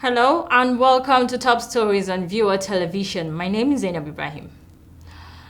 Hello and welcome to Top Stories on Viewer Television. My name is Zainab Ibrahim.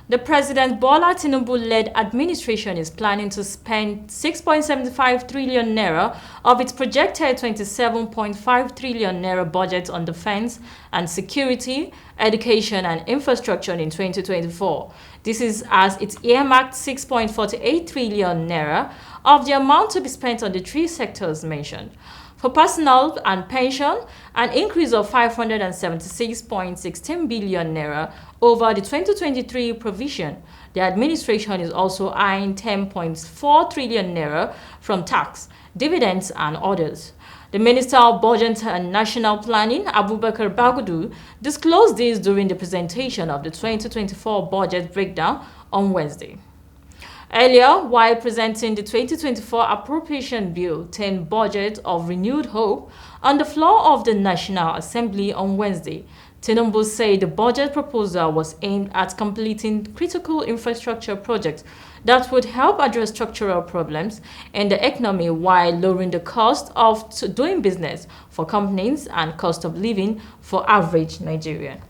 The President Bola Tinubu-led administration is planning to spend 6.75 trillion naira of its projected 27.5 trillion naira budget on defense and security, education and infrastructure in 2024. This is as it earmarked 6.48 trillion naira of the amount to be spent on the three sectors mentioned. For personnel and pension, an increase of 576.16 billion naira over the 2023 provision. The administration is also eyeing 10.4 trillion naira from tax, dividends, and others. The Minister of Budget and National Planning, Abubakar Bagudu, disclosed this during the presentation of the 2024 budget breakdown on Wednesday. Earlier, while presenting the 2024 Appropriation Bill 10 Budget of Renewed Hope on the floor of the National Assembly on Wednesday, Tinubu said the budget proposal was aimed at completing critical infrastructure projects that would help address structural problems in the economy while lowering the cost of doing business for companies and cost of living for average Nigerian.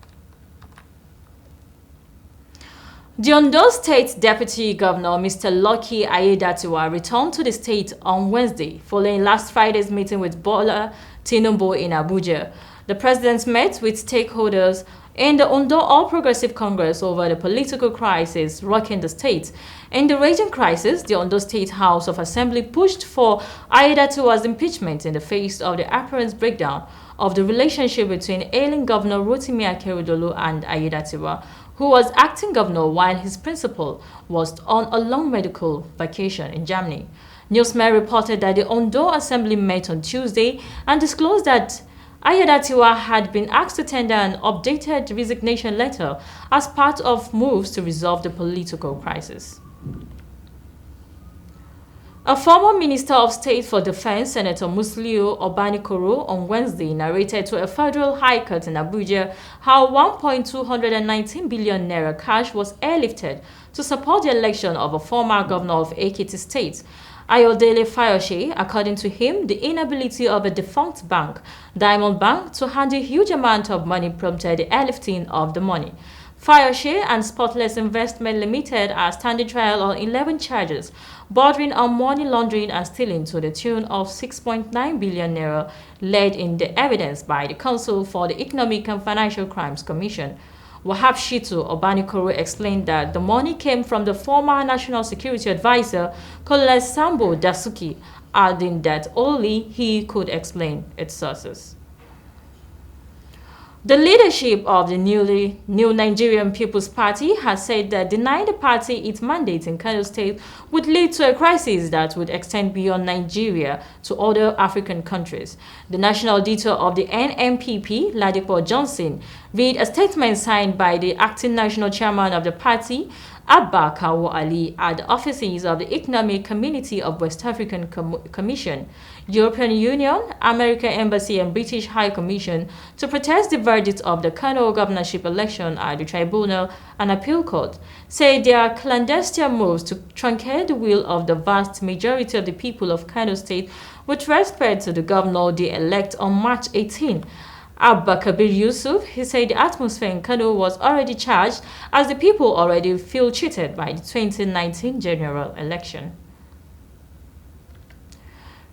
The Ondo State Deputy Governor, Mr. Lucky Aiyedatiwa, returned to the state on Wednesday following last Friday's meeting with Bola Tinubu in Abuja. The president met with stakeholders in the Ondo All Progressive Congress over the political crisis rocking the state. In the raging crisis, the Ondo State House of Assembly pushed for Aiyedatiwa's impeachment in the face of the apparent breakdown of the relationship between ailing Governor Rotimi Akeredolu and Aiyedatiwa, who was acting governor while his principal was on a long medical vacation in Germany. Newsmen reported that the Ondo Assembly met on Tuesday and disclosed that Aiyedatiwa had been asked to tender an updated resignation letter as part of moves to resolve the political crisis. A former Minister of State for Defense, Senator Musliu Obanikoro, on Wednesday narrated to a federal high court in Abuja how 1.219 billion naira cash was airlifted to support the election of a former governor of Ekiti State, Ayodele Fayose. According to him, the inability of a defunct bank, Diamond Bank, to handle huge amount of money prompted the airlifting of the money. Fayose and Spotless Investment Limited are standing trial on 11 charges bordering on money laundering and stealing to the tune of 6.9 billion naira, led in the evidence by the Council for the Economic and Financial Crimes Commission. Wahab Shitu Obanikoro explained that the money came from the former National Security Advisor, Colonel Sambo Dasuki, adding that only he could explain its sources. The leadership of the new Nigerian People's Party has said that denying the party its mandate in Kano State would lead to a crisis that would extend beyond Nigeria to other African countries. The national editor of the NNPP, Ladipo Johnson, read a statement signed by the acting national chairman of the party, Abba Kawo Ali, at the offices of the Economic Community of West African Commission, European Union, American Embassy and British High Commission to protest the verdict of the Kano governorship election at the Tribunal and Appeal Court, say they are clandestine moves to truncate the will of the vast majority of the people of Kano State with respect to the governor they elect on March 18. Abba Kabir Yusuf, he said the atmosphere in Kano was already charged as the people already feel cheated by the 2019 general election.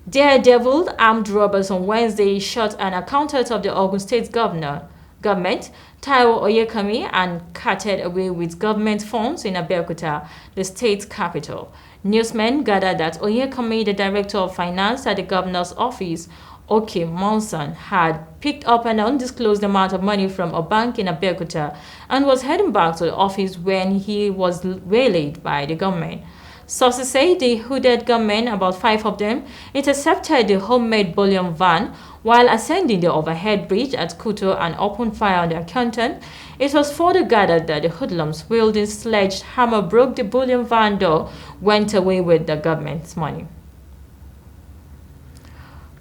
Daredevil armed robbers on Wednesday shot an accountant of the Ogun State government, Taiwo Oyekami, and carted away with government funds in Abeokuta, the state capital. Newsmen gathered that Oyekami, the director of finance at the governor's office, Oke Monson, had picked up an undisclosed amount of money from a bank in Abeokuta and was heading back to the office when he was waylaid by the government. Sources say the hooded gunmen, about 5 of them, intercepted the homemade bullion van while ascending the overhead bridge at Kuto and opened fire on the accountant. It was further gathered that the hoodlums wielding sledgehammer broke the bullion van door, went away with the government's money.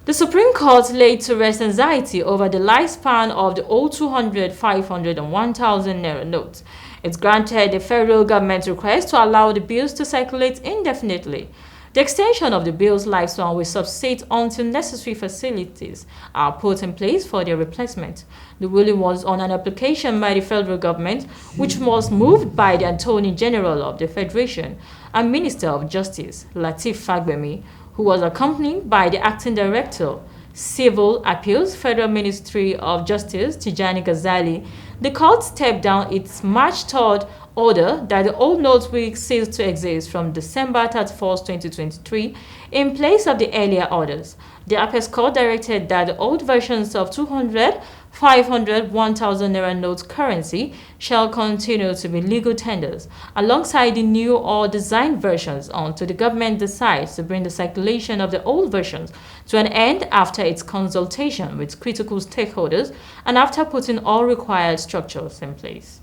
The Supreme Court laid to rest anxiety over the lifespan of the old 200, 500 and 1,000 naira notes. It granted the federal government's request to allow the bills to circulate indefinitely. The extension of the bill's lifespan will subside until necessary facilities are put in place for their replacement. The ruling was on an application by the federal government, which was moved by the Attorney General of the Federation and Minister of Justice, Lateef Fagbemi, who was accompanied by the Acting Director, Civil Appeals, Federal Ministry of Justice, Tijani Ghazali. The court stepped down its March 3rd order that the old notes will cease to exist from December 31st, 2023, in place of the earlier orders. The Apex Court directed that the old versions of 200, 500, 1,000 naira notes currency shall continue to be legal tenders, alongside the new or designed versions until the government decides to bring the circulation of the old versions to an end after its consultation with critical stakeholders and after putting all required structures in place.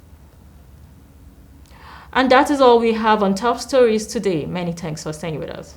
And that is all we have on Top Stories today. Many thanks for staying with us.